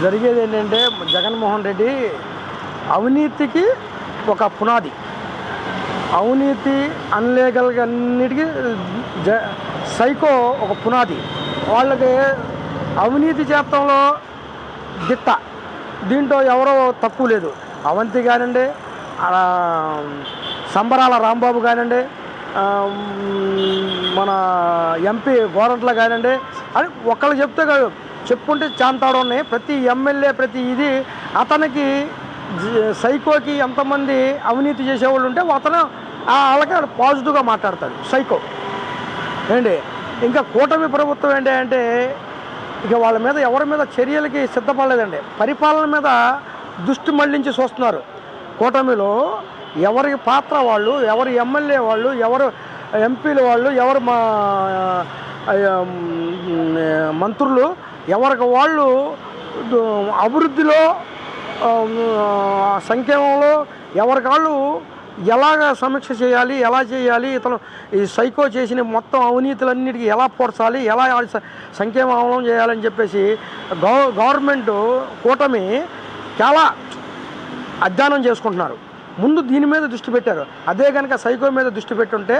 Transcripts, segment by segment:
జరిగేది ఏంటంటే జగన్మోహన్ రెడ్డి అవినీతికి ఒక పునాది, అవినీతి అన్లీగల్ అన్నిటికీ సైకో ఒక పునాది. వాళ్ళకి అవినీతి చేతంలో దిట్ట, దీంట్లో ఎవరో తక్కువ లేదు. అవంతి కానివ్వండి, సంబరాల రాంబాబు కానివ్వండి, మన ఎంపీ గోరంట్ల కానివ్వండి, అని ఒకళ్ళు చెప్తే కాదు, చెప్పుకుంటే చాంతాడు ఉన్నాయి. ప్రతి ఎమ్మెల్యే ప్రతి ఇది అతనికి సైకోకి ఎంతమంది అవినీతి చేసేవాళ్ళు ఉంటే అతను వాళ్ళకి పాజిటివ్గా మాట్లాడతాడు సైకో ఏంటి. ఇంకా కూటమి ప్రభుత్వం ఏంటి అంటే ఇక వాళ్ళ మీద ఎవరి మీద చర్యలకి సిద్ధపడలేదండి. పరిపాలన మీద దృష్టి మళ్లించి చూస్తున్నారు. కూటమిలో ఎవరి పాత్ర వాళ్ళు, ఎవరు ఎమ్మెల్యే వాళ్ళు, ఎవరు ఎంపీలు వాళ్ళు, ఎవరు మా మంత్రులు, ఎవరికి వాళ్ళు అభివృద్ధిలో సంక్షేమంలో ఎవరికి వాళ్ళు ఎలాగ సమీక్ష చేయాలి, ఎలా చేయాలి, ఇతను ఈ సైకో చేసిన మొత్తం అవినీతులన్నిటికీ ఎలా పోర్చాలి, ఎలా సంక్షేమ అమలు చేయాలని చెప్పేసి గవర్నమెంట్ కూటమి చాలా అధ్యయనం చేసుకుంటున్నారు. ముందు దీని మీద దృష్టి పెట్టారు. అదే కనుక సైకో మీద దృష్టి పెట్టుంటే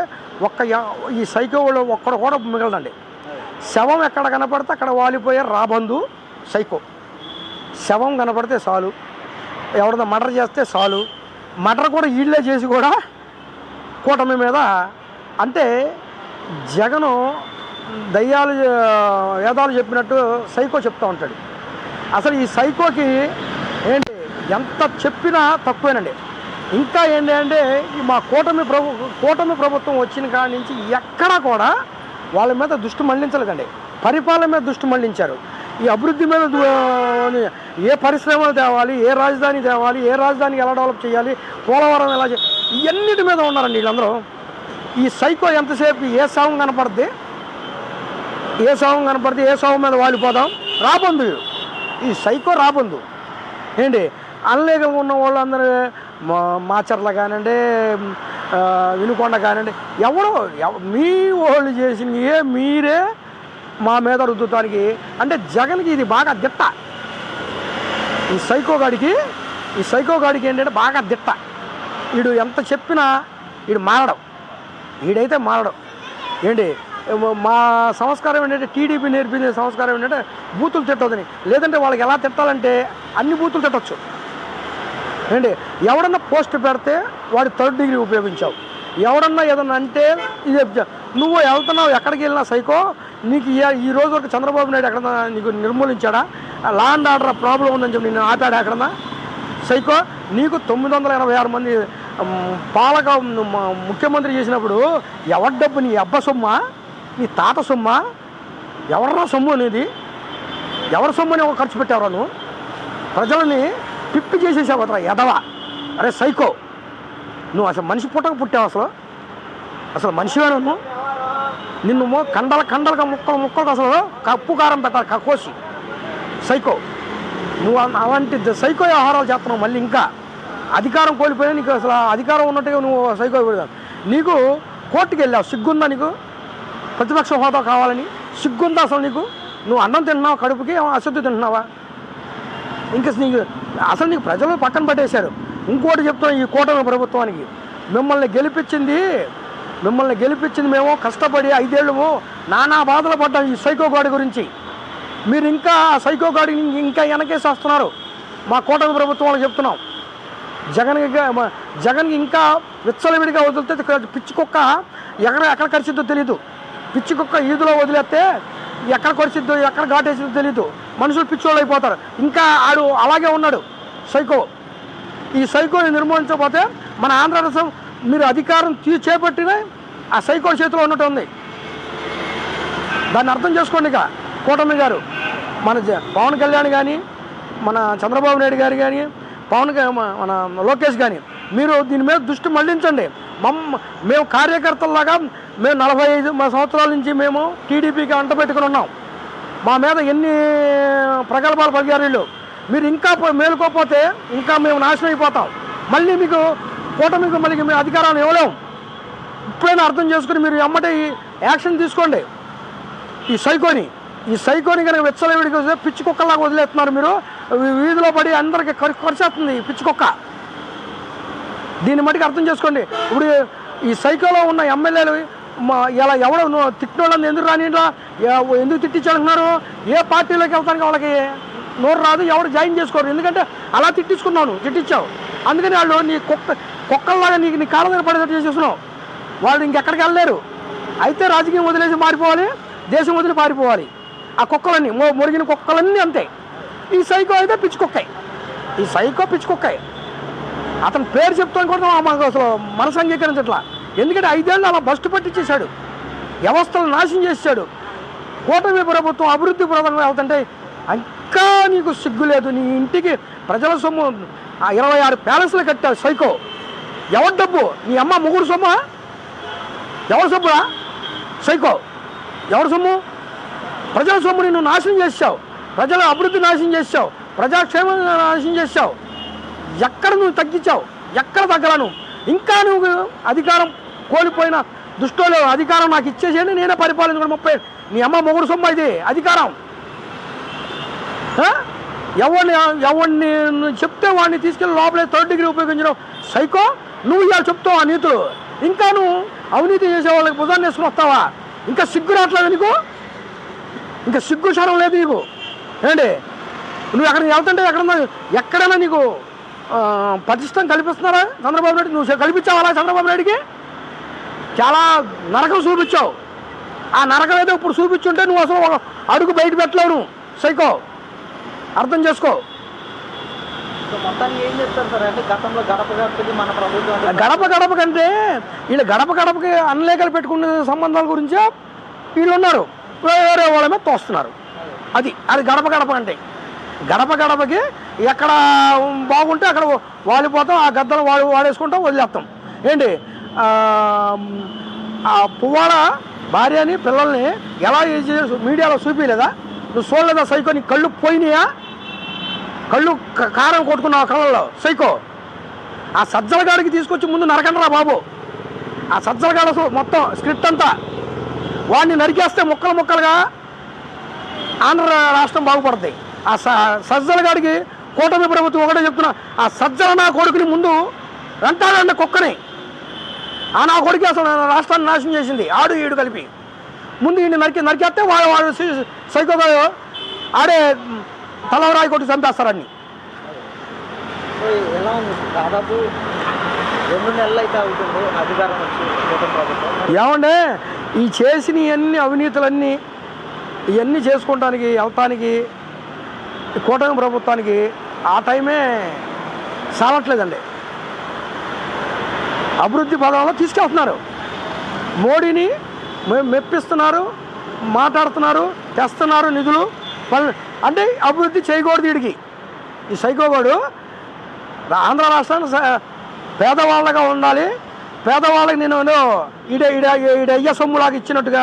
ఈ సైకో వాళ్ళు ఒక్కడ కూడా మిగలదండి. శవం ఎక్కడ కనపడితే అక్కడ వాలిపోయే రాబందు సైకో. శవం కనపడితే చాలు, ఎవరైనా మర్డర్ చేస్తే చాలు, మర్డర్ కూడా వీళ్ళే చేసి కూడా కూటమి మీద. అంటే జగను దయ్యాలు వేదాలు చెప్పినట్టు సైకో చెప్తూ ఉంటాడు. అసలు ఈ సైకోకి ఏంటి ఎంత చెప్పినా తక్కువేనండి. ఇంకా ఏంటి అంటే మా కూటమి ప్రభుత్వం వచ్చిన కాడి నుంచి ఎక్కడా కూడా వాళ్ళ మీద దృష్టి మళ్లించలేదండి. పరిపాలన మీద దృష్టి మళ్లించారు. ఈ అభివృద్ధి మీద ఏ పరిశ్రమలు తేవాలి, ఏ రాజధాని తేవాలి, ఏ రాజధానికి ఎలా డెవలప్ చేయాలి, పోలవరం ఎలా చేయాలి, ఇవన్నిటి మీద ఉన్నారండి వీళ్ళందరూ. ఈ సైకో ఎంతసేపు ఏ శవం కనపడుద్ది, ఏ శవం మీద వాలిపోదాం రాబందు. ఈ సైకో రాబందు ఏంటి. అన్లీగల్గా ఉన్న వాళ్ళందరూ మాచర్ల కానివ్వండి, వినుకొండ కానివ్వండి, ఎవరో మీ వాళ్ళు చేసిన మీరే మా మీద రుద్దుతానికి. అంటే జగన్కి ఇది బాగా దిట్ట. ఈ సైకో గాడికి ఏంటంటే బాగా దిట్ట. వీడు ఎంత చెప్పినా వీడు మారడం, వీడైతే మారడం ఏంటి. మా సంస్కారం ఏంటంటే టీడీపీ నేర్పించే సంస్కారం ఏంటంటే బూతులు తిట్టొద్దని. లేదంటే వాళ్ళకి ఎలా తిట్టాలంటే అన్ని బూతులు తిట్టచ్చు ఏంటి. ఎవడన్నా పోస్ట్ పెడితే వాడి 3rd డిగ్రీ ఉపయోగించావు, ఎవడన్నా ఏదన్నా అంటే ఇది నువ్వు వెళ్తున్నావు ఎక్కడికి వెళ్ళినా సైకో. నీకు ఈ రోజు వరకు చంద్రబాబు నాయుడు ఎక్కడన్నా నీకు నిర్మూలించాడా? లా అండ్ ఆర్డర్ ప్రాబ్లం ఉందని చెప్పి నేను ఆపాడా ఎక్కడన్నా సైకో? నీకు 986 మంది ముఖ్యమంత్రి చేసినప్పుడు ఎవరి డబ్బు, నీ అబ్బ సొమ్మా, నీ తాత సొమ్మా, ఎవరన్నా సొమ్ము అనేది, ఎవరి సొమ్ముని ఖర్చు పెట్టావరా నువ్వు? ప్రజలని పిప్పి చేసేసావు అతను ఎదవా. అరే సైకో, నువ్వు అసలు మనిషి పుట్టావు, అసలు మనిషివేనా నువ్వు? నిన్ను కండలుగా ముక్కలకు అసలు కప్పు కారం పెట్టాలి కక్కోసి సైకో. నువ్వు అలాంటి సైకో వ్యవహారాలు చేస్తున్నావు. మళ్ళీ ఇంకా అధికారం కోల్పోయినా నీకు అసలు అధికారం ఉన్నట్టుగా నువ్వు సైకో పెడతావు. నీకు కోర్టుకు వెళ్ళావు, సిగ్గుందా నీకు? ప్రతిపక్ష హోదా కావాలని సిగ్గుందా అసలు నీకు? నువ్వు అన్నం తింటున్నావు, కడుపుకి అశుద్ధి తింటున్నావా? ఇంకా నీకు ప్రజలు పక్కన పట్టేశారు. ఇంకోటి చెప్తాం, ఈ కూటమి ప్రభుత్వానికి మిమ్మల్ని గెలిపించింది మేము కష్టపడి 5 ఏళ్ళు నానా బాధలు పడ్డాం ఈ సైకో గాడి గురించి. మీరు ఇంకా సైకో గాడికి ఇంకా వెనకేసేస్తున్నారు. మా కూటమి ప్రభుత్వం వాళ్ళకి చెప్తున్నాం. జగన్కి ఇంకా విచ్చలవిడిగా వదిలితే పిచ్చి కుక్క ఎక్కడ కరిచిద్దో తెలీదు. పిచ్చి కుక్క ఈదులో వదిలేస్తే ఎక్కడ కరిచిద్దో ఎక్కడ ఘాటేసిద్దో తెలీదు. మనుషులు పిచ్చోళ్ళు అయిపోతారు. ఇంకా ఆడు అలాగే ఉన్నాడు సైకో. ఈ సైకోని నిర్మూలించకపోతే మన ఆంధ్ర రాష్ట్రం మీరు అధికారం చేపట్టిన ఆ సైకో చేతిలో ఉన్నట్టు ఉంది. దాన్ని అర్థం చేసుకోండి. ఇక కూటమి గారు, మన పవన్ కళ్యాణ్ కానీ, మన చంద్రబాబు నాయుడు గారు కానీ, మన లోకేష్ కానీ, మీరు దీని మీద దృష్టి మళ్లించండి. మేము కార్యకర్తల్లాగా మేము 45 సంవత్సరాల నుంచి మేము టీడీపీకి అంటపెట్టుకుని ఉన్నాం. మా మీద ఎన్ని ప్రగల్భాలు పలికారు వీళ్ళు. మీరు ఇంకా మేలుకోకపోతే ఇంకా మేము నాశనం అయిపోతాం. మళ్ళీ మీకు కూటమికి మళ్ళీ మేము అధికారాన్ని ఇవ్వలేము. ఇప్పుడైనా అర్థం చేసుకుని మీరు ఎమ్మటే యాక్షన్ తీసుకోండి. ఈ సైకోని కనుక వెచ్చలవిడికి పిచ్చి కుక్కలాగా వదిలేస్తున్నారు మీరు. వీధిలో పడి అందరికి ఖర్చేస్తుంది పిచ్చుకొక్క. దీన్ని మటుకు అర్థం చేసుకోండి. ఇప్పుడు ఈ సైకోలో ఉన్న ఎమ్మెల్యేలు ఇలా ఎవడో తిట్టిన వాళ్ళని ఎందుకు రానిట్లా, ఎందుకు తిట్టించాలంటున్నారు? ఏ పార్టీలోకి వెళ్తానికి వాళ్ళకి నోరు రాదు, ఎవరు జాయిన్ చేసుకోరు. ఎందుకంటే అలా తిట్టించావు. అందుకని వాళ్ళు నీ కుక్కల్లాగా నీ కాళ్ళ దగ్గర పడేటట్టు చేసేస్తున్నావు. వాళ్ళు ఇంకెక్కడికి వెళ్ళలేరు. అయితే రాజకీయం వదిలేసి మారిపోవాలి, దేశం వదిలి పారిపోవాలి. ఆ కుక్కలన్నీ మురిగిన కుక్కలన్నీ అంతే. ఈ సైకో అయితే పిచ్చుకొక్కాయి. ఈ సైకో పిచ్చుకొక్కాయి. అతని పేరు చెప్తాను కూడా మాకు అసలు మనసు అంగీకరించట్లా. ఎందుకంటే 5 ఏళ్ళు అలా బస్టు పట్టించేశాడు, వ్యవస్థలు నాశనం చేశాడు. కూటమి ప్రభుత్వం అభివృద్ధి ప్రధానంగా వెళ్తుంటే ఇంకా నీకు సిగ్గు లేదు. నీ ఇంటికి ప్రజల సొమ్ము 26 ప్యాలెస్లు కట్టావు సైకో. ఎవరి డబ్బు? నీ అమ్మ ముగ్గురు సొమ్ము? ఎవరి సొమ్మురా సైకో? ఎవరి సొమ్ము? ప్రజల సొమ్ముని నువ్వు నాశనం చేసావు, ప్రజల అభివృద్ధి నాశనం చేసావు, ప్రజాక్షేమం నాశనం చేసావు. ఎక్కడ నువ్వు తగ్గించావు? ఎక్కడ తగ్గలను? ఇంకా నువ్వు అధికారం కోల్పోయిన దుష్టోళ్ళు అధికారం నాకు ఇచ్చేసేయండి, నేనే పరిపాలించుకుని 30. నీ అమ్మ మొగుడు సొమ్ము ఇది అధికారం. ఎవరిని చెప్తే వాడిని తీసుకెళ్ళి లోపలే 3rd డిగ్రీ ఉపయోగించడం సైకో. నువ్వు ఇవాళ చెప్తావు ఆ నీతులు, ఇంకా నువ్వు అవినీతి చేసే వాళ్ళకి భుజాన్ని వేసుకుని వస్తావా? ఇంకా సిగ్గు రావట్లేదు నీకు? ఇంకా సిగ్గు క్షణం లేదు నీకు ఏంటి? నువ్వు ఎక్కడికి వెళ్తుంటే ఎక్కడైనా నీకు ప్రతిష్టం కల్పిస్తున్నారా చంద్రబాబు నాయుడు? నువ్వు కల్పించావు అలా చంద్రబాబు నాయుడికి చాలా నరకం చూపించావు. ఆ నరకం ఏదో ఇప్పుడు చూపించుంటే నువ్వు అసలు ఒక అడుగు బయట పెట్టలేవు నువ్వు సైకో. అర్థం చేసుకో. మొత్తానికి ఏం చెప్తారు సార్ అంటే గతంలో మన ప్రభుత్వం గడప కంటే వీళ్ళు గడపకి అన్లేఖలు పెట్టుకునే సంబంధాల గురించే వీళ్ళు ఉన్నారు, వేరే వాళ్ళ మీద తోస్తున్నారు. అది గడప అంటే గడపకి ఎక్కడ బాగుంటే అక్కడ వాలిపోతాం, ఆ గద్దలు వాడేసుకుంటాం, వదిలేస్తాం. ఏంటి ఆ పువ్వాడ భార్యని పిల్లల్ని ఎలా మీడియాలో చూపించలేదా? నువ్వు చూడలేదా సైకో? నీ కళ్ళు పోయినాయా? కళ్ళు కారం కొట్టుకున్నావు కళ్ళల్లో సైకో. ఆ సజ్జలగాడికి తీసుకొచ్చి ముందు నరకండిరా బాబు. ఆ సజ్జలగాడ మొత్తం స్క్రిప్ట్ అంతా వాడిని నరికేస్తే ముక్కలుగా ఆంధ్ర రాష్ట్రం బాగుపడుతుంది. ఆ సజ్జలగాడికి కూటమి ప్రభుత్వం ఒకటే చెప్తున్నా, ఆ సజ్జల నా కొడుకుని ముందు వెంటాడండి కుక్కని. ఆ నా కొడుకు అసలు రాష్ట్రాన్ని నాశనం చేసింది, ఆడు ఈడు కలిపి. ముందు ఈయన నరికేస్తే వాడు సైకోగా ఆడే తలవరాయి కొట్టి చంపేస్తారని. ఎలా ఉంది? దాదాపు 2 నెలలు అయితే అవుతుంది అధికారం వచ్చి ప్రభుత్వం. ఏమంటే ఈ చేసిన ఇవన్నీ అవినీతులన్నీ ఇవన్నీ చేసుకోవటానికి వెళ్తానికి కూటమి ప్రభుత్వానికి ఆ టైమే సాలట్లేదండి. అభివృద్ధి పదంలో తీసుకెళ్తున్నారు, మోడీని మెప్పిస్తున్నారు, మాట్లాడుతున్నారు, తెస్తున్నారు నిధులు. అంటే అభివృద్ధి చేయకూడదు వీడికి. ఈ సైకోగాడు ఆంధ్ర రాష్ట్రాన్ని పేదవాళ్ళగా ఉండాలి, పేదవాళ్ళకి నేను ఈడయ్య సొమ్ములాగా ఇచ్చినట్టుగా,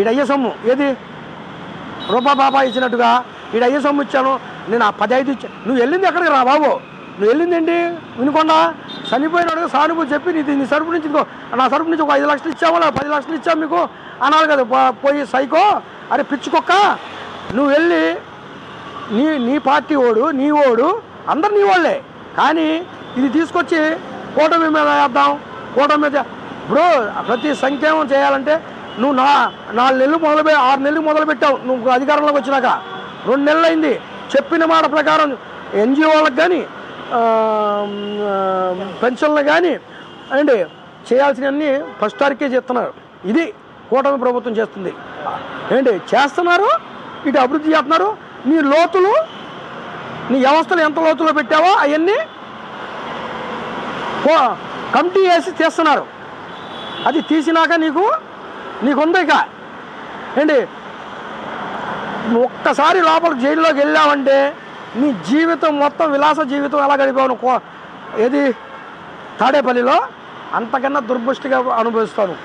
ఈడయ్య సొమ్ము ఏది రూపాయి బాబా ఇచ్చినట్టుగా ఈడయ్య సొమ్ము ఇచ్చాను నేను, ఆ 15 ఇచ్చాను. నువ్వు వెళ్ళింది ఎక్కడికి రా బాబు? నువ్వు వెళ్ళింది ఏంటి? వినుకొండా చనిపోయినాడుగా సానుభూతి చెప్పి నీ సరుపు నుంచి నా సరుపు నుంచి ఒక 5 లక్షలు ఇచ్చాము, 10 లక్షలు ఇచ్చాము మీకు అనాలి కదా. పోయి సైకో, అరే పిచ్చుకొక్క, నువ్వు వెళ్ళి నీ పార్టీ నీ ఓడు అందరు నీ వాళ్ళే. కానీ ఇది తీసుకొచ్చి కూటమి మీద వేద్దాం, కూటమి మీద. ఇప్పుడు ప్రతి సంక్షేమం చేయాలంటే నువ్వు 4 నెలలు 6 నెలలు మొదలుపెట్టావు. నువ్వు అధికారంలోకి వచ్చినాక 2 నెలలు అయింది. చెప్పిన మాట ప్రకారం ఎన్జిఓలకు కానీ పెన్షన్లు కానీ అండి చేయాల్సినవన్నీ ఫస్ట్ తారీఖే చేస్తున్నారు. ఇది కూటమి ప్రభుత్వం చేస్తుంది. ఏంటి చేస్తున్నారు? ఇటు అభివృద్ధి చేస్తున్నారు. నీ లోతులు, నీ వ్యవస్థలు ఎంత లోతులో పెట్టావో అవన్నీ కమిటీ వేసి తీస్తున్నారు. అది తీసినాక నీకుంది ఇక ఏంటి, ఒక్కసారి లోపలికి జైల్లోకి వెళ్ళావంటే నీ జీవితం మొత్తం విలాస జీవితం ఎలా గడిపావు ఏది తాడేపల్లిలో అంతకన్నా దుర్భుష్టిగా అనుభవిస్తాను.